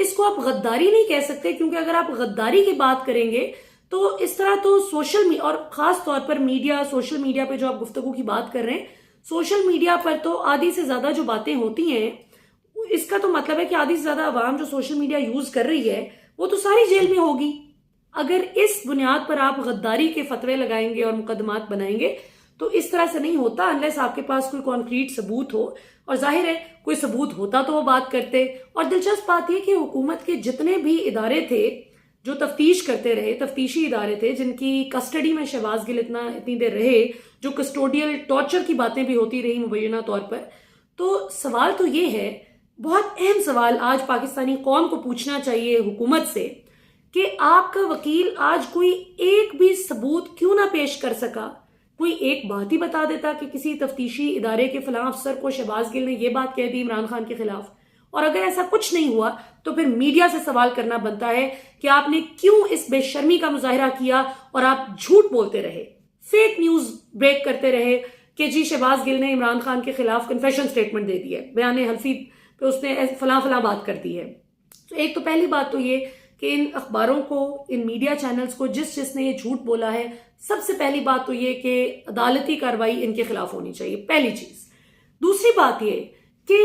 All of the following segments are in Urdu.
اس کو آپ غداری نہیں کہہ سکتے، کیونکہ اگر آپ غداری کی بات کریں گے تو اس طرح تو اور خاص طور پر میڈیا، سوشل میڈیا پہ جو آپ گفتگو کی بات کر رہے ہیں، سوشل میڈیا پر تو آدھی سے زیادہ جو باتیں ہوتی ہیں، اس کا تو مطلب ہے کہ آدھی سے زیادہ عوام جو سوشل میڈیا یوز کر رہی ہے وہ تو ساری جیل میں ہوگی۔ اگر اس بنیاد پر آپ غداری کے فتوے لگائیں گے اور مقدمات بنائیں گے تو اس طرح سے نہیں ہوتا، انلیس آپ کے پاس کوئی کانکریٹ ثبوت ہو، اور ظاہر ہے کوئی ثبوت ہوتا تو وہ بات کرتے۔ اور دلچسپ بات یہ کہ حکومت کے جتنے بھی ادارے تھے جو تفتیش کرتے رہے، تفتیشی ادارے تھے جن کی کسٹڈی میں شہباز گل اتنی دیر رہے، جو کسٹوڈیل ٹارچر کی باتیں بھی ہوتی رہی مبینہ طور پر، تو سوال تو یہ ہے، بہت اہم سوال آج پاکستانی قوم کو پوچھنا چاہیے حکومت سے، کہ آپ کا وکیل آج کوئی ایک بھی ثبوت کیوں نہ پیش کر سکا؟ کوئی ایک بات ہی بتا دیتا کہ کسی تفتیشی ادارے کے فلاں افسر کو شہباز گل نے یہ بات کہہ دی عمران خان کے خلاف۔ اور اگر ایسا کچھ نہیں ہوا تو پھر میڈیا سے سوال کرنا بنتا ہے کہ آپ نے کیوں اس بے شرمی کا مظاہرہ کیا اور آپ جھوٹ بولتے رہے، فیک نیوز بریک کرتے رہے کہ جی شہباز گل نے عمران خان کے خلاف کنفیشن سٹیٹمنٹ دے دی ہے، بیان حلفی پہ اس نے فلاں فلاں بات کر دی ہے۔ تو ایک تو پہلی بات تو یہ کہ ان اخباروں کو، ان میڈیا چینلز کو جس نے یہ جھوٹ بولا ہے، سب سے پہلی بات تو یہ کہ عدالتی کارروائی ان کے خلاف ہونی چاہیے، پہلی چیز۔ دوسری بات یہ کہ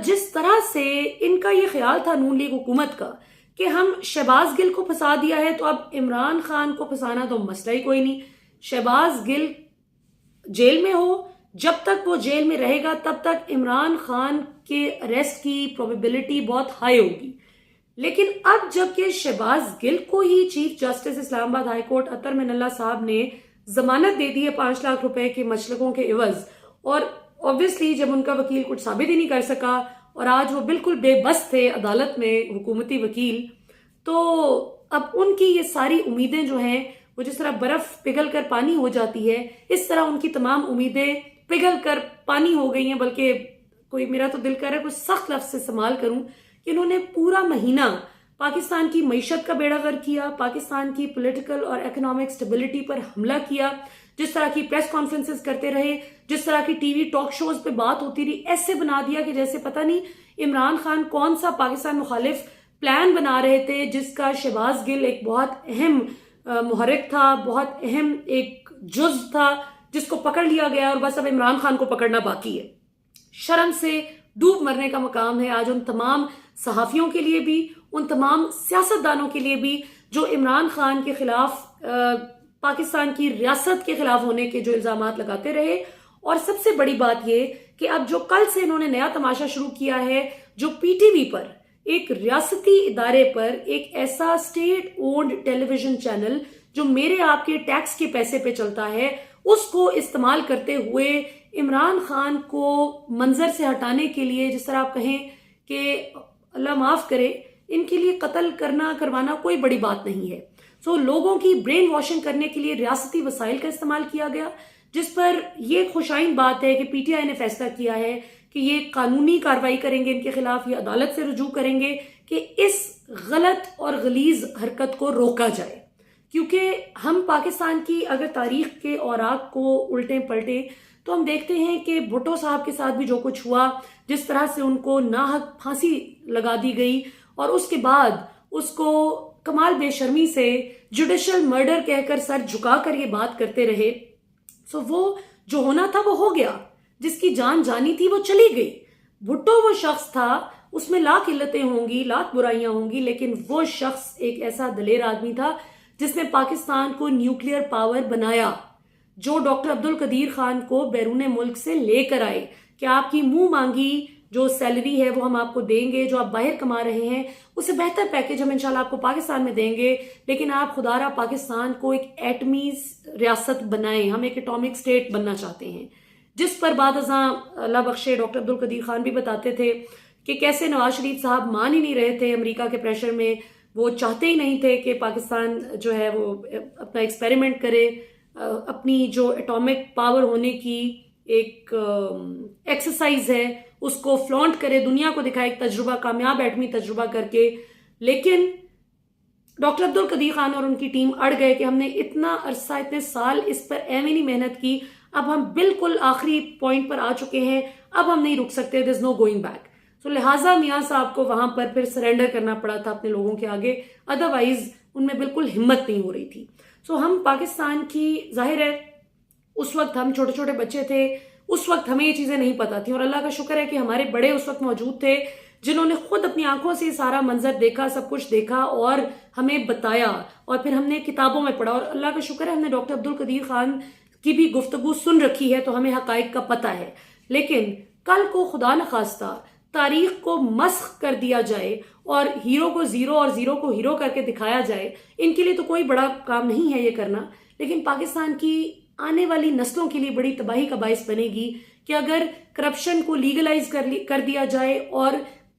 جس طرح سے ان کا یہ خیال تھا نون لیگ حکومت کا کہ ہم شہباز گل کو پھنسا دیا ہے تو اب عمران خان کو پھنسانا تو مسئلہ ہی کوئی نہیں، شہباز گل جیل میں ہو، جب تک وہ جیل میں رہے گا تب تک عمران خان کے اریسٹ کی پروبیبلٹی بہت ہائی ہوگی۔ لیکن اب جب کہ شہباز گل کو ہی چیف جسٹس اسلام آباد ہائی کورٹ اطہر من اللہ صاحب نے ضمانت دے دی ہے 5 لاکھ روپے کے مشرقوں کے عوض، اور obviously جب ان کا وکیل کچھ ثابت ہی نہیں کر سکا اور آج وہ بالکل بے بس تھے عدالت میں حکومتی وکیل، تو اب ان کی یہ ساری امیدیں جو ہیں وہ جس طرح برف پگھل کر پانی ہو جاتی ہے، اس طرح ان کی تمام امیدیں پگھل کر پانی ہو گئی ہیں۔ بلکہ میرا تو دل کر رہا ہے کوئی سخت لفظ سے استعمال کروں کہ انہوں نے پورا مہینہ پاکستان کی معیشت کا بیڑا غرق کیا، پاکستان کی پولیٹیکل اور اکنامک سٹیبلٹی پر حملہ کیا، جس طرح کی پریس کانفرنسز کرتے رہے، جس طرح کی ٹی وی ٹاک شوز پہ بات ہوتی رہی، ایسے بنا دیا کہ جیسے پتہ نہیں عمران خان کون سا پاکستان مخالف پلان بنا رہے تھے، جس کا شہباز گل ایک بہت اہم محرک تھا، بہت اہم ایک جز تھا، جس کو پکڑ لیا گیا اور بس اب عمران خان کو پکڑنا باقی ہے۔ شرم سے ڈوب مرنے کا مقام ہے آج ان تمام صحافیوں کے لیے بھی، ان تمام سیاستدانوں کے لیے بھی جو عمران خان کے خلاف، پاکستان کی ریاست کے خلاف ہونے کے جو الزامات لگاتے رہے۔ اور سب سے بڑی بات یہ کہ اب جو کل سے انہوں نے نیا تماشا شروع کیا ہے، جو پی ٹی وی پر، ایک ریاستی ادارے پر، ایک ایسا اسٹیٹ اونڈ ٹیلی ویژن چینل جو میرے آپ کے ٹیکس کے پیسے پہ چلتا ہے، اس کو استعمال کرتے ہوئے عمران خان کو منظر سے ہٹانے کے لیے، جس طرح آپ کہیں کہ اللہ معاف کرے، ان کے لیے قتل کروانا کوئی بڑی بات نہیں ہے۔ لوگوں کی برین واشنگ کرنے کے لیے ریاستی وسائل کا استعمال کیا گیا، جس پر یہ خوشائن بات ہے کہ پی ٹی آئی نے فیصلہ کیا ہے کہ یہ قانونی کارروائی کریں گے ان کے خلاف، یہ عدالت سے رجوع کریں گے کہ اس غلط اور غلیظ حرکت کو روکا جائے۔ کیونکہ ہم پاکستان کی اگر تاریخ کے اوراق کو الٹیں پلٹیں تو ہم دیکھتے ہیں کہ بھٹو صاحب کے ساتھ بھی جو کچھ ہوا، جس طرح سے ان کو ناحق پھانسی لگا دی گئی اور اس کے بعد اس کو کمال بے شرمی سے جوڈیشل مرڈر کہہ کر سر جھکا کر یہ بات کرتے رہے۔ وہ جو ہونا تھا وہ ہو گیا، جس کی جان جانی تھی وہ چلی گئی۔ بھٹو وہ شخص تھا، اس میں لاکھ علتیں ہوں گی، لاکھ برائیاں ہوں گی، لیکن وہ شخص ایک ایسا دلیر آدمی تھا جس نے پاکستان کو نیوکلیئر پاور بنایا، جو ڈاکٹر عبدالقدیر خان کو بیرون ملک سے لے کر آئے کہ آپ کی منہ مانگی جو سیلری ہے وہ ہم آپ کو دیں گے، جو آپ باہر کما رہے ہیں اس سے بہتر پیکج ہم انشاءاللہ آپ کو پاکستان میں دیں گے، لیکن آپ خدارا پاکستان کو ایک ایٹمی ریاست بنائیں، ہم ایک ایٹامک سٹیٹ بننا چاہتے ہیں۔ جس پر بعد ازاں اللہ بخشے ڈاکٹر عبدالقدیر خان بھی بتاتے تھے کہ کیسے نواز شریف صاحب مان ہی نہیں رہے تھے امریکہ کے پریشر میں، وہ چاہتے ہی نہیں تھے کہ پاکستان جو ہے وہ اپنا ایکسپیریمنٹ کرے، اپنی جو ایٹامک پاور ہونے کی ایک ایکسرسائز ہے اس کو فلانٹ کرے، دنیا کو دکھائے ایک تجربہ، کامیاب ایٹمی تجربہ کر کے۔ لیکن ڈاکٹر عبدالقدیر خان اور ان کی ٹیم اڑ گئے کہ ہم نے اتنا عرصہ، اتنے سال اس پر ایویں محنت کی، اب ہم بالکل آخری پوائنٹ پر آ چکے ہیں، اب ہم نہیں رک سکتے، there is no going back۔ تو لہٰذا میاں صاحب کو وہاں پر پھر سرنڈر کرنا پڑا تھا اپنے لوگوں کے آگے، ادروائز ان میں بالکل ہمت نہیں ہو رہی تھی. سو ہم پاکستان کی، ظاہر ہے اس وقت ہم چھوٹے چھوٹے بچے تھے، اس وقت ہمیں یہ چیزیں نہیں پتہ تھیں، اور اللہ کا شکر ہے کہ ہمارے بڑے اس وقت موجود تھے جنہوں نے خود اپنی آنکھوں سے سارا منظر دیکھا، سب کچھ دیکھا اور ہمیں بتایا، اور پھر ہم نے کتابوں میں پڑھا، اور اللہ کا شکر ہے ہم نے ڈاکٹر عبدالقدیر خان کی بھی گفتگو سن رکھی ہے تو ہمیں حقائق کا پتہ ہے. لیکن کل کو خدا نخواستہ تاریخ کو مسخ کر دیا جائے اور ہیرو کو زیرو اور زیرو کو ہیرو کر کے دکھایا جائے، ان کے لیے تو کوئی بڑا کام نہیں ہے یہ کرنا، لیکن پاکستان کی آنے والی نسلوں کے لیے بڑی تباہی کا باعث بنے گی کہ اگر کرپشن کو لیگلائز کر دیا جائے اور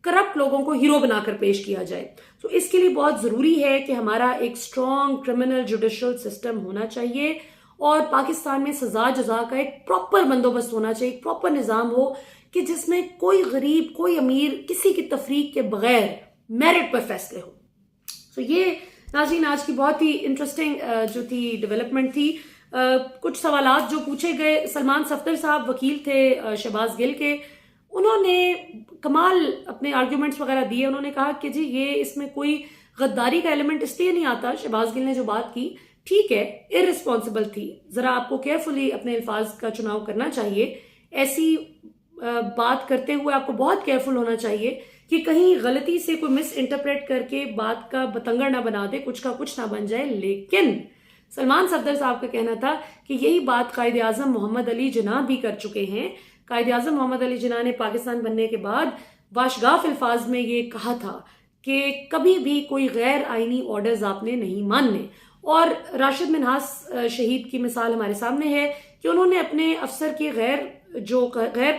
کرپٹ لوگوں کو ہیرو بنا کر پیش کیا جائے. تو اس کے لیے بہت ضروری ہے کہ ہمارا ایک اسٹرانگ کرمنل جوڈیشل سسٹم ہونا چاہیے، اور پاکستان میں سزا جزا کا ایک پراپر بندوبست ہونا چاہیے، ایک پراپر نظام ہو کہ جس میں کوئی غریب، کوئی امیر، کسی کی تفریق کے بغیر میرٹ پر فیصلے ہو. تو یہ ناظرین آج کی بہت ہی انٹرسٹنگ جو تھی ڈیولپمنٹ تھی. کچھ سوالات جو پوچھے گئے، سلمان صفدر صاحب وکیل تھے شہباز گل کے، انہوں نے کمال اپنے آرگیومنٹس وغیرہ دیے. انہوں نے کہا کہ جی یہ اس میں کوئی غداری کا ایلیمنٹ اس لیے نہیں آتا، شہباز گل نے جو بات کی ٹھیک ہے ارسپانسبل تھی، ذرا آپ کو کیئرفلی اپنے الفاظ کا چناؤ کرنا چاہیے، ایسی بات کرتے ہوئے آپ کو بہت کیئرفل ہونا چاہیے کہ کہیں غلطی سے کوئی مس انٹرپریٹ کر کے بات کا بتنگڑ نہ بنا دے، کچھ کا کچھ نہ بن جائے. لیکن سلمان صفدر صاحب کا کہنا تھا کہ یہی بات قائد اعظم محمد علی جناح بھی کر چکے ہیں. قائد اعظم محمد علی جناح نے پاکستان بننے کے بعد واشگاف الفاظ میں یہ کہا تھا کہ کبھی بھی کوئی غیر آئینی آرڈرز آپ نے نہیں ماننے. اور راشد منہاس شہید کی مثال ہمارے سامنے ہے کہ انہوں نے اپنے افسر کے غیر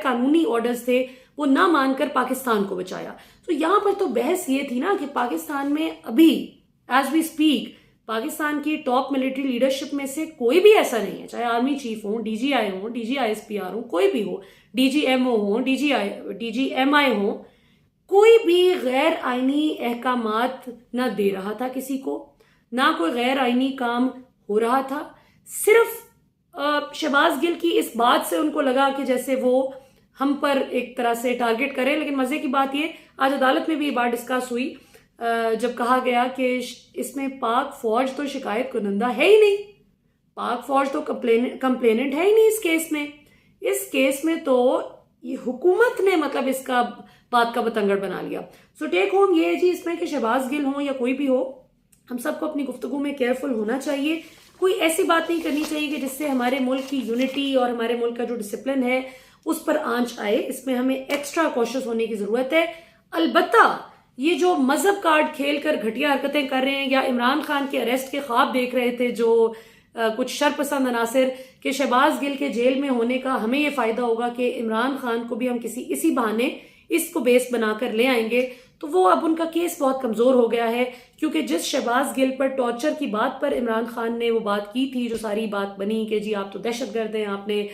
قانونی آرڈرز تھے وہ نہ مان کر پاکستان کو بچایا. تو یہاں پر تو بحث یہ تھی نا کہ پاکستان میں ابھی ایز وی اسپیک پاکستان کی ٹاپ ملٹری لیڈرشپ میں سے کوئی بھی ایسا نہیں ہے، چاہے آرمی چیف ہوں، ڈی جی آئی ہوں، D G I S P R ہوں، کوئی بھی ہو، ڈی جی ایم او ہوں، ڈی جی ایم آئی ہوں، کوئی بھی غیر آئینی احکامات نہ دے رہا تھا کسی کو، نہ کوئی غیر آئینی کام ہو رہا تھا. صرف شہباز گل کی اس بات سے ان کو لگا کہ جیسے وہ ہم پر ایک طرح سے ٹارگٹ کرے. لیکن مزے کی بات یہ، آج عدالت میں بھی یہ بات ڈسکس ہوئی جب کہا گیا کہ اس میں پاک فوج تو شکایت کنندہ ہے ہی نہیں، پاک فوج تو کمپلیننٹ ہے ہی نہیں اس کیس میں. اس کیس میں تو یہ حکومت نے مطلب اس کا بات کا بتنگڑ بنا لیا. سو ٹیک ہوم یہ ہے جی اس میں کہ شہباز گل ہوں یا کوئی بھی ہو، ہم سب کو اپنی گفتگو میں کیئرفل ہونا چاہیے. کوئی ایسی بات نہیں کرنی چاہیے کہ جس سے ہمارے ملک کی یونٹی اور ہمارے ملک کا جو ڈسپلن ہے اس پر آنچ آئے. اس میں ہمیں ایکسٹرا کوشش ہونے کی ضرورت ہے. البتہ یہ جو مذہب کارڈ کھیل کر گھٹیا حرکتیں کر رہے ہیں یا عمران خان کے اریسٹ کے خواب دیکھ رہے تھے جو کچھ شرپسند عناصر کہ شہباز گل کے جیل میں ہونے کا ہمیں یہ فائدہ ہوگا کہ عمران خان کو بھی ہم اسی بہانے اس کو بیس بنا کر لے آئیں گے، تو وہ اب ان کا کیس بہت کمزور ہو گیا ہے. کیونکہ جس شہباز گل پر ٹارچر کی بات پر عمران خان نے وہ بات کی تھی، جو ساری بات بنی کہ جی آپ تو دہشت گرد ہیں، آپ نے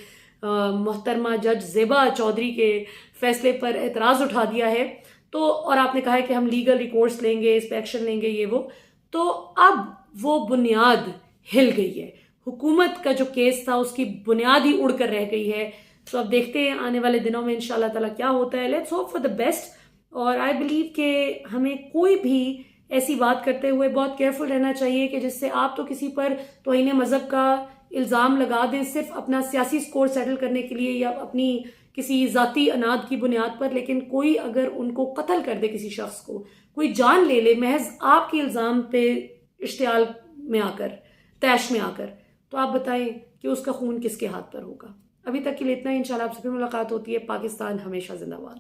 محترمہ جج زیبا چودھری کے فیصلے پر اعتراض اٹھا دیا ہے، تو اور آپ نے کہا ہے کہ ہم لیگل ریکورس لیں گے، اس پہ ایکشن لیں گے، یہ وہ، تو اب وہ بنیاد ہل گئی ہے. حکومت کا جو کیس تھا اس کی بنیاد ہی اڑ کر رہ گئی ہے. تو اب دیکھتے ہیں آنے والے دنوں میں انشاءاللہ تعالیٰ کیا ہوتا ہے. Let's hope for the best. اور آئی بلیو کہ ہمیں کوئی بھی ایسی بات کرتے ہوئے بہت کیئرفل رہنا چاہیے کہ جس سے آپ تو کسی پر توہین مذہب کا الزام لگا دیں صرف اپنا سیاسی سکور سیٹل کرنے کے لیے یا اپنی کسی ذاتی اناد کی بنیاد پر، لیکن کوئی اگر ان کو قتل کر دے، کسی شخص کو کوئی جان لے لے محض آپ کے الزام پہ اشتعال میں آ کر، تیش میں آ کر، تو آپ بتائیں کہ اس کا خون کس کے ہاتھ پر ہوگا. ابھی تک کے لیے اتنا ہی. انشاءاللہ آپ سے پھر ملاقات ہوتی ہے. پاکستان ہمیشہ زندہ باد.